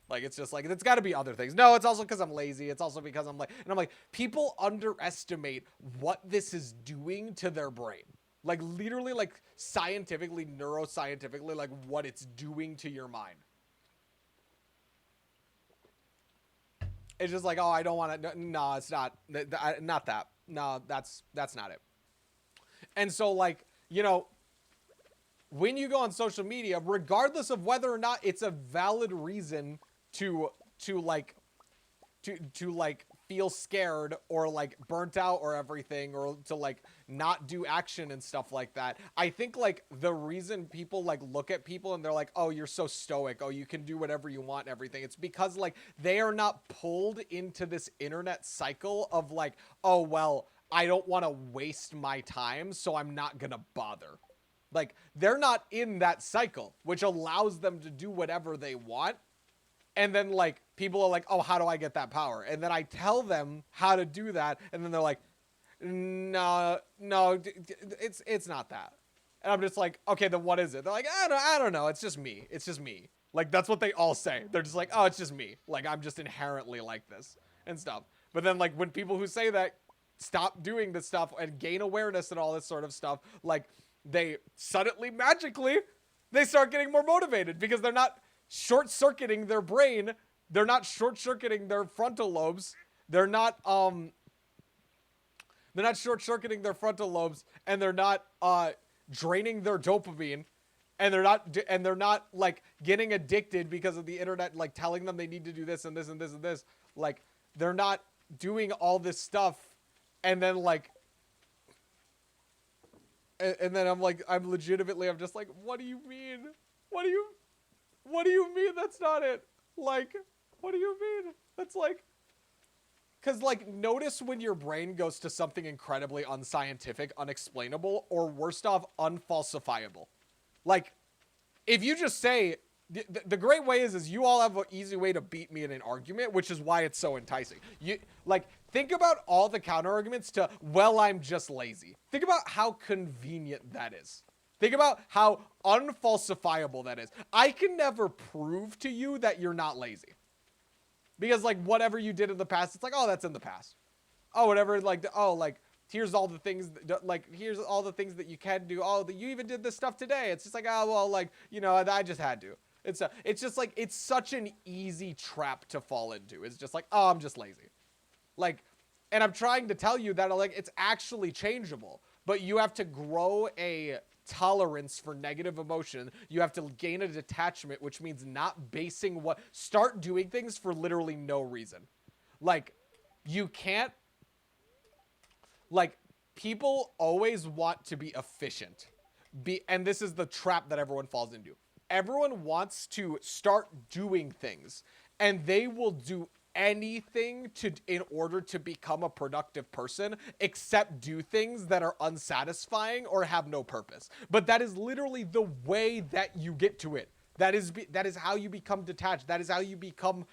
Like, it's just like, it's got to be other things. No, it's also because I'm lazy. It's also because I'm like, and I'm like, people underestimate what this is doing to their brain. Like, literally, like, scientifically, neuroscientifically, like, what it's doing to your mind. It's just like, oh, I don't want to. No, it's not. Not that. No, that's not it. And so, like, you know, when you go on social media, regardless of whether or not it's a valid reason to feel scared or like burnt out or everything, or to like not do action and stuff like that, I think like the reason people like look at people and they're like, oh, you're so stoic, oh, you can do whatever you want and everything, it's because like they are not pulled into this internet cycle of like, oh, well, I don't want to waste my time, so I'm not gonna bother. Like, they're not in that cycle, which allows them to do whatever they want. And then, like, people are like, oh, how do I get that power? And then I tell them how to do that. And then they're like, no, it's not that. And I'm just like, okay, then what is it? They're like, I don't know. It's just me. It's just me. Like, that's what they all say. They're just like, oh, it's just me. Like, I'm just inherently like this and stuff. But then, like, when people who say that stop doing this stuff and gain awareness and all this sort of stuff, like, they suddenly, magically, they start getting more motivated because they're not short-circuiting their brain. They're not short-circuiting their frontal lobes. They're not short-circuiting their frontal lobes, and they're not draining their dopamine, and they're not like getting addicted because of the internet, like telling them they need to do this and this and this and this. Like, they're not doing all this stuff, and then like, and then I'm like, I'm just like, what do you mean? What do you mean that's not it? Like, what do you mean? That's like, because, like, notice when your brain goes to something incredibly unscientific, unexplainable, or worst off, unfalsifiable. Like, if you just say, the great way is you all have an easy way to beat me in an argument, which is why it's so enticing. You, like, think about all the counter arguments to, well, I'm just lazy. Think about how convenient that is. Think about how unfalsifiable that is. I can never prove to you that you're not lazy. Because, like, whatever you did in the past, it's like, oh, that's in the past. Oh, whatever, like, oh, like, here's all the things, here's all the things that you can do. Oh, you even did this stuff today. It's just like, oh, well, like, you know, I just had to. It's just like, it's such an easy trap to fall into. It's just like, oh, I'm just lazy. Like, and I'm trying to tell you that, like, it's actually changeable. But you have to grow a tolerance for negative emotion. You have to gain a detachment, which means not basing start doing things for literally no reason. Like, you can't, like, people always want to be efficient. And this is the trap that everyone falls into. Everyone wants to start doing things, and they will do anything in order to become a productive person, except do things that are unsatisfying or have no purpose. But that is literally the way that you get to it. That is how you become detached. That is how you become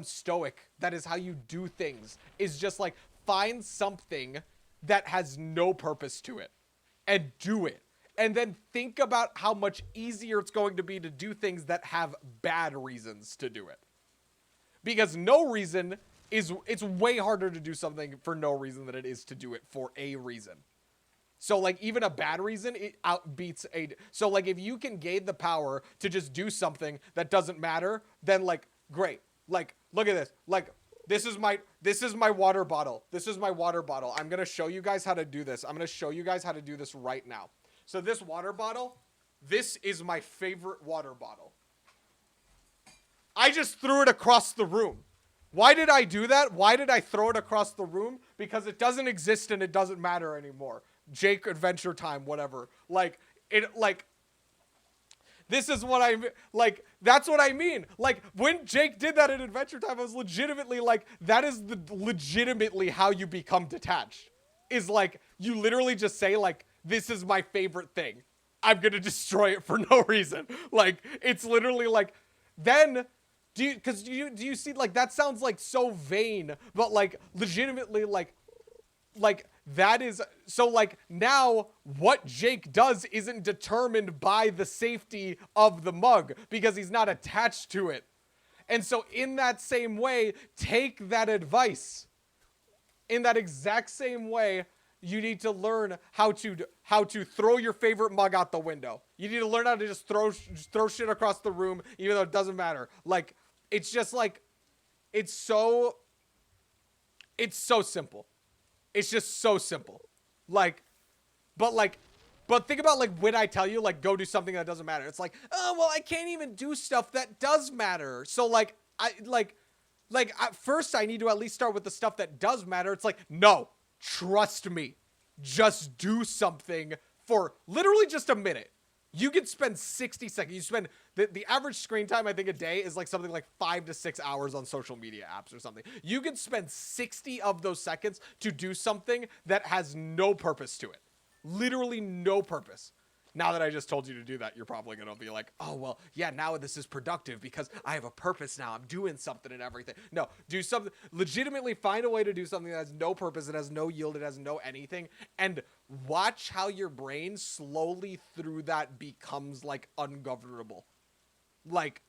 stoic. That is how you do things. Is just like, find something that has no purpose to it and do it. And then think about how much easier it's going to be to do things that have bad reasons to do it. Because no reason it's way harder to do something for no reason than it is to do it for a reason. So, like, even a bad reason, it outbeats so, like, if you can gain the power to just do something that doesn't matter, then, like, great. Like, look at this. Like, this is my water bottle. This is my water bottle. I'm going to show you guys how to do this. I'm going to show you guys how to do this right now. So this water bottle, this is my favorite water bottle. I just threw it across the room. Why did I do that? Why did I throw it across the room? Because it doesn't exist and it doesn't matter anymore. Jake, Adventure Time, whatever. Like, it, like, this is what I, like, that's what I mean. Like, when Jake did that in Adventure Time, I was legitimately like, that is legitimately how you become detached. Is like, you literally just say, like, this is my favorite thing. I'm gonna destroy it for no reason. Like, it's literally like, then, do you see, like, that sounds like so vain, but like, legitimately, like, that is, so like, now what Jake does isn't determined by the safety of the mug because he's not attached to it. And so in that same way, take that advice. In that exact same way, you need to learn how to throw your favorite mug out the window. You need to learn how to just throw shit across the room, even though it doesn't matter. Like, it's just like, it's so simple. It's just so simple. Like, but think about, like, when I tell you, like, go do something that doesn't matter. It's like, oh, well, I can't even do stuff that does matter. So, like, at first I need to at least start with the stuff that does matter. It's like, no, trust me. Just do something for literally just a minute. You can spend 60 seconds. You spend the average screen time, I think, a day is like something like 5 to 6 hours on social media apps or something. You can spend 60 of those seconds to do something that has no purpose to it. Literally no purpose. Now that I just told you to do that, you're probably going to be like, oh, well, yeah, now this is productive because I have a purpose now. I'm doing something and everything. No, do something. Legitimately find a way to do something that has no purpose. It has no yield. It has no anything. And watch how your brain slowly through that becomes, like, ungovernable. Like,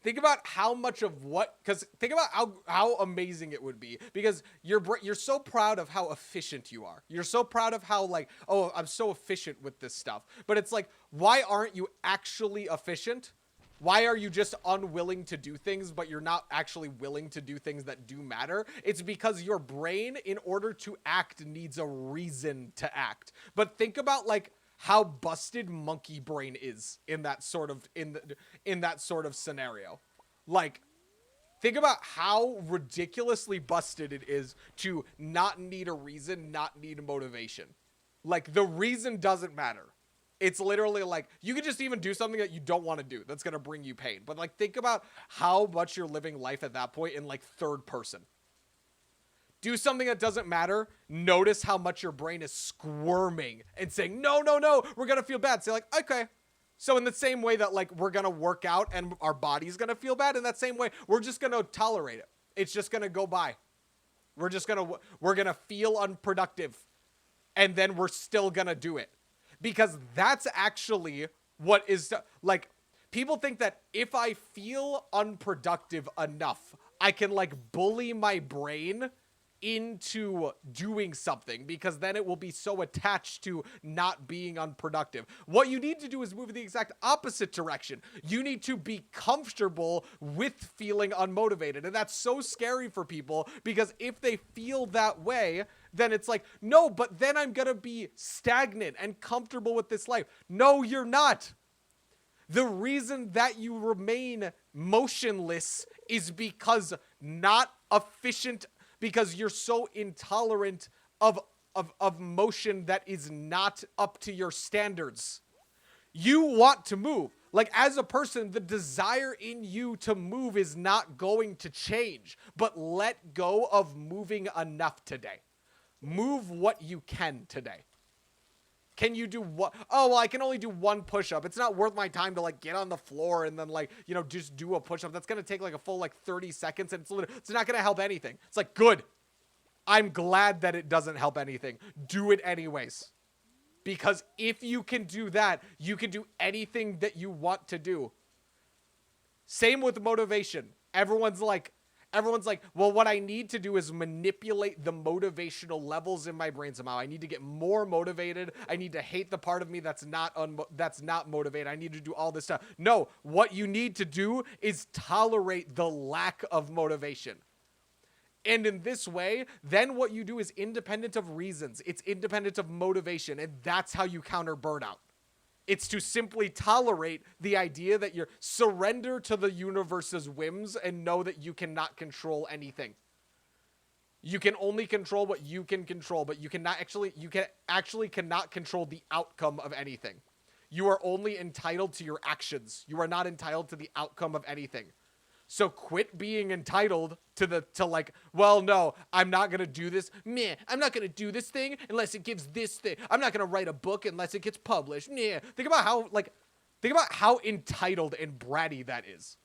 think about how much of what, because think about how amazing it would be, because you're so proud of how efficient you are. You're so proud of how, like, oh, I'm so efficient with this stuff. But it's like, why aren't you actually efficient? Why are you just unwilling to do things, but you're not actually willing to do things that do matter? It's because your brain, in order to act, needs a reason to act. But think about, like, how busted monkey brain is in that sort of in that sort of scenario. Like, think about how ridiculously busted it is to not need a reason, not need motivation. Like, the reason doesn't matter. It's literally like, you could just even do something that you don't want to do that's going to bring you pain. But, like, think about how much you're living life at that point in, like, third person. Do something that doesn't matter. Notice how much your brain is squirming and saying, no, we're going to feel bad. Say, like, okay. So in the same way that, like, we're going to work out and our body's going to feel bad, in that same way, we're just going to tolerate it. It's just going to go by. We're going to feel unproductive. And then we're still going to do it. Because that's actually what is, like, people think that if I feel unproductive enough, I can, like, bully my brain into doing something, because then it will be so attached to not being unproductive. What you need to do is move in the exact opposite direction. You need to be comfortable with feeling unmotivated. And that's so scary for people, because if they feel that way, then it's like, no, but then I'm gonna be stagnant and comfortable with this life. No, you're not. The reason that you remain motionless is because because you're so intolerant of motion that is not up to your standards. You want to move. Like, as a person, the desire in you to move is not going to change, but let go of moving enough today. Move what you can today. Can you do what? Oh, well, I can only do one push-up. It's not worth my time to, like, get on the floor and then, like, you know, just do a push-up. That's going to take, like, a full, like, 30 seconds, and it's not going to help anything. It's like, good. I'm glad that it doesn't help anything. Do it anyways. Because if you can do that, you can do anything that you want to do. Same with motivation. Everyone's like, well, what I need to do is manipulate the motivational levels in my brain somehow. I need to get more motivated. I need to hate the part of me that's not motivated. I need to do all this stuff. No, what you need to do is tolerate the lack of motivation. And in this way, then what you do is independent of reasons. It's independent of motivation. And that's how you counter burnout. It's to simply tolerate the idea that you're surrender to the universe's whims and know that you cannot control anything. You can only control what you can control, but you can actually cannot control the outcome of anything. You are only entitled to your actions. You are not entitled to the outcome of anything. So quit being entitled to like, well, no, I'm not going to do this. Meh, I'm not going to do this thing unless it gives this thing. I'm not going to write a book unless it gets published. Meh. Think about how entitled and bratty that is.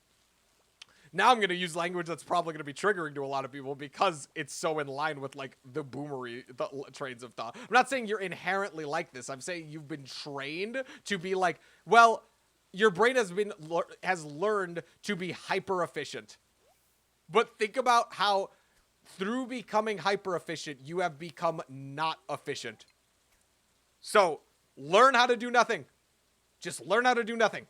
Now I'm going to use language that's probably going to be triggering to a lot of people because it's so in line with like the trains of thought. I'm not saying you're inherently like this. I'm saying you've been trained to be like, well, your brain has learned to be hyper efficient. But think about how through becoming hyper efficient, you have become not efficient. So learn how to do nothing. Just learn how to do nothing.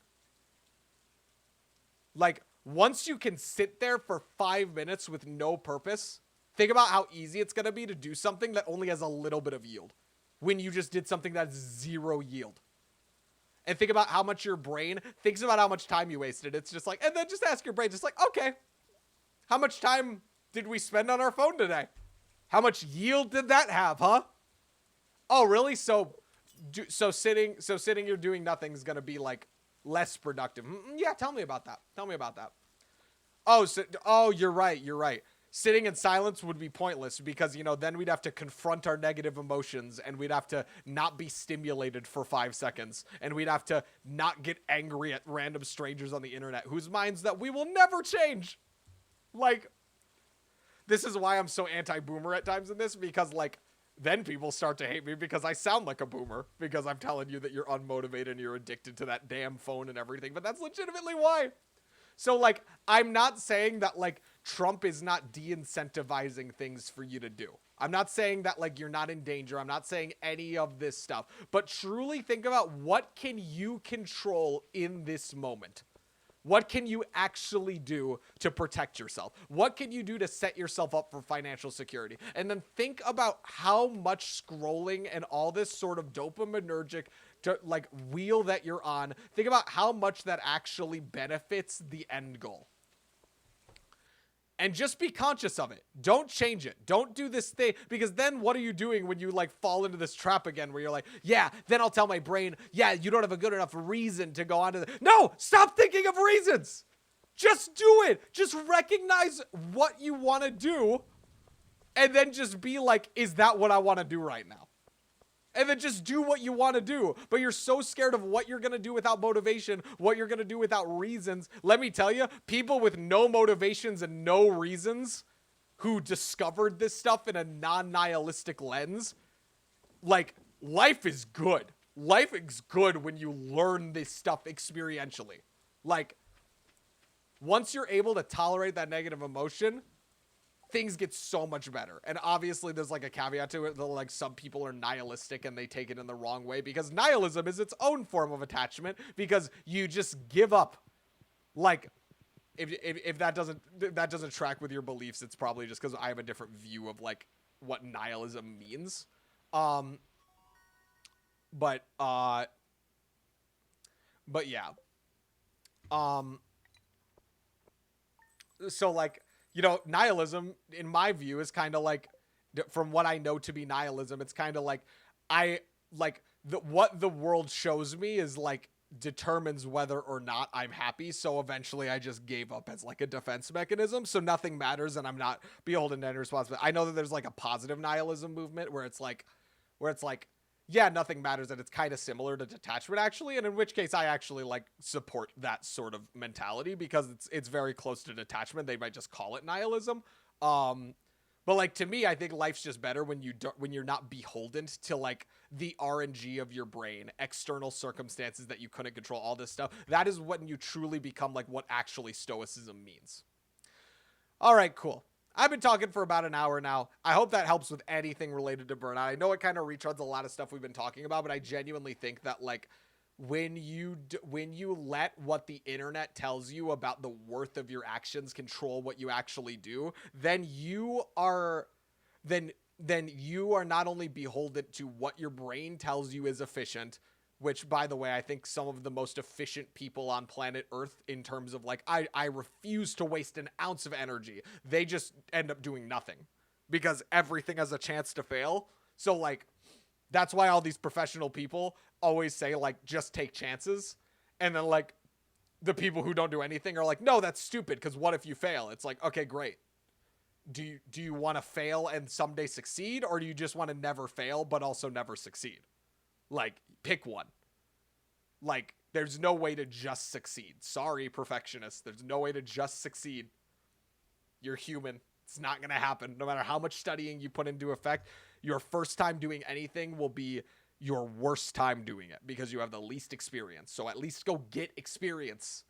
Like, once you can sit there for 5 minutes with no purpose, think about how easy it's going to be to do something that only has a little bit of yield when you just did something that's zero yield. And think about how much your brain thinks about how much time you wasted. It's just like, and then just ask your brain, just like, okay, how much time did we spend on our phone today? How much yield did that have, huh? Oh, really? So sitting here doing nothing is going to be like less productive. Yeah, tell me about that. Oh, you're right. Sitting in silence would be pointless because, then we'd have to confront our negative emotions and we'd have to not be stimulated for 5 seconds and we'd have to not get angry at random strangers on the internet whose minds that we will never change. Like, this is why I'm so anti-boomer at times in this, because like, then people start to hate me because I sound like a boomer because I'm telling you that you're unmotivated and you're addicted to that damn phone and everything, but that's legitimately why. So like, I'm not saying that like Trump is not de-incentivizing things for you to do. I'm not saying that like you're not in danger. I'm not saying any of this stuff, but truly think about what can you control in this moment? What can you actually do to protect yourself? What can you do to set yourself up for financial security? And then think about how much scrolling and all this sort of dopaminergic like wheel that you're on. Think about how much that actually benefits the end goal. And just be conscious of it. Don't change it. Don't do this thing. Because then what are you doing when you like fall into this trap again where you're like, yeah, then I'll tell my brain, yeah, you don't have a good enough reason to go on to the... No, stop thinking of reasons. Just do it. Just recognize what you want to do. And then just be like, is that what I want to do right now? And then just do what you want to do. But you're so scared of what you're going to do without motivation, what you're going to do without reasons. Let me tell you, people with no motivations and no reasons who discovered this stuff in a non-nihilistic lens, like, life is good. Life is good when you learn this stuff experientially. Like, once you're able to tolerate that negative emotion, things get so much better. And obviously there's like a caveat to it that like some people are nihilistic and they take it in the wrong way, because nihilism is its own form of attachment, because you just give up. Like, if that doesn't track with your beliefs, it's probably just because I have a different view of like what nihilism means. But yeah. So like, nihilism, in my view, is kind of like, from what I know to be nihilism, it's kind of like, what the world shows me is like, determines whether or not I'm happy. So eventually I just gave up as like a defense mechanism. So nothing matters and I'm not beholden to any responsibility. I know that there's like a positive nihilism movement where it's like, yeah, nothing matters, and it's kind of similar to detachment actually, and in which case I actually like support that sort of mentality because it's very close to detachment. They might just call it nihilism. But like, to me, I think life's just better when you're not beholden to like the RNG of your brain, external circumstances that you couldn't control, all this stuff. That is when you truly become like what actually stoicism means. All right, cool. I've been talking for about an hour now. I hope that helps with anything related to burnout. I know it kind of retreads a lot of stuff we've been talking about, but I genuinely think that like when you let what the internet tells you about the worth of your actions control what you actually do, then you are not only beholden to what your brain tells you is efficient, which, by the way, I think some of the most efficient people on planet Earth in terms of like, I refuse to waste an ounce of energy. They just end up doing nothing because everything has a chance to fail. So like, that's why all these professional people always say like, just take chances. And then like the people who don't do anything are like, no, that's stupid. Cause what if you fail? It's like, okay, great. Do you want to fail and someday succeed? Or do you just want to never fail, but also never succeed? Like, pick one. Like, there's no way to just succeed. Sorry, perfectionists. There's no way to just succeed. You're human. It's not going to happen. No matter how much studying you put into effect, your first time doing anything will be your worst time doing it because you have the least experience. So at least go get experience.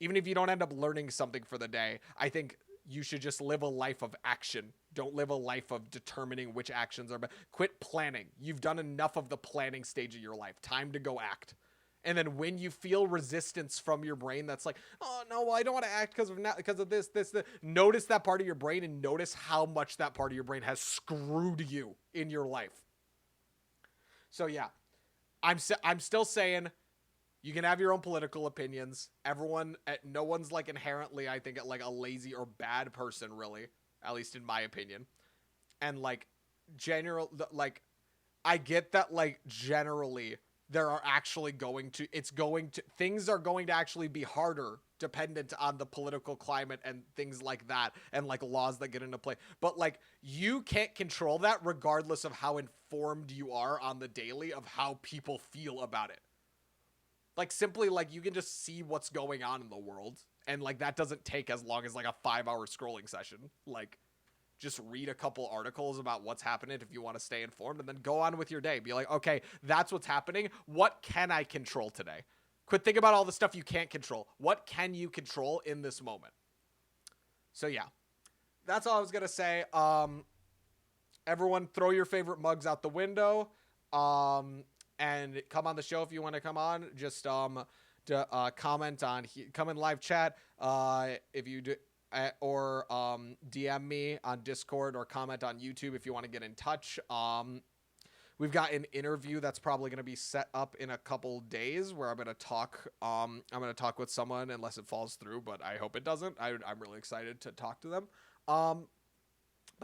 Even if you don't end up learning something for the day, I think you should just live a life of action. Don't live a life of determining which actions are best. Quit planning. You've done enough of the planning stage of your life. Time to go act. And then when you feel resistance from your brain that's like, oh no, well, I don't want to act because of this, notice that part of your brain and notice how much that part of your brain has screwed you in your life. So yeah, I'm still saying you can have your own political opinions. No one's like inherently, I think, like a lazy or bad person, really, at least in my opinion. And like I get that like generally things are going to actually be harder dependent on the political climate and things like that and like laws that get into play. But like you can't control that regardless of how informed you are on the daily of how people feel about it. Like simply like you can just see what's going on in the world and like that doesn't take as long as like a 5-hour scrolling session. Like just read a couple articles about what's happening if you want to stay informed and then go on with your day. Be like, okay, that's what's happening. What can I control today? Quit thinking about all the stuff you can't control. What can you control in this moment? So yeah, that's all I was going to say. Everyone throw your favorite mugs out the window. And come on the show if you want to come on. Just comment on come in live chat if you do, or DM me on Discord or comment on YouTube if you want to get in touch. We've got an interview that's probably going to be set up in a couple days where I'm going to talk. I'm going to talk with someone unless it falls through, but I hope it doesn't. I'm really excited to talk to them. But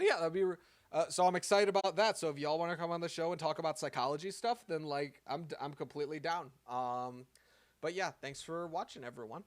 yeah, that'd be. So I'm excited about that. So if y'all want to come on the show and talk about psychology stuff, then like I'm completely down. But yeah, thanks for watching, everyone.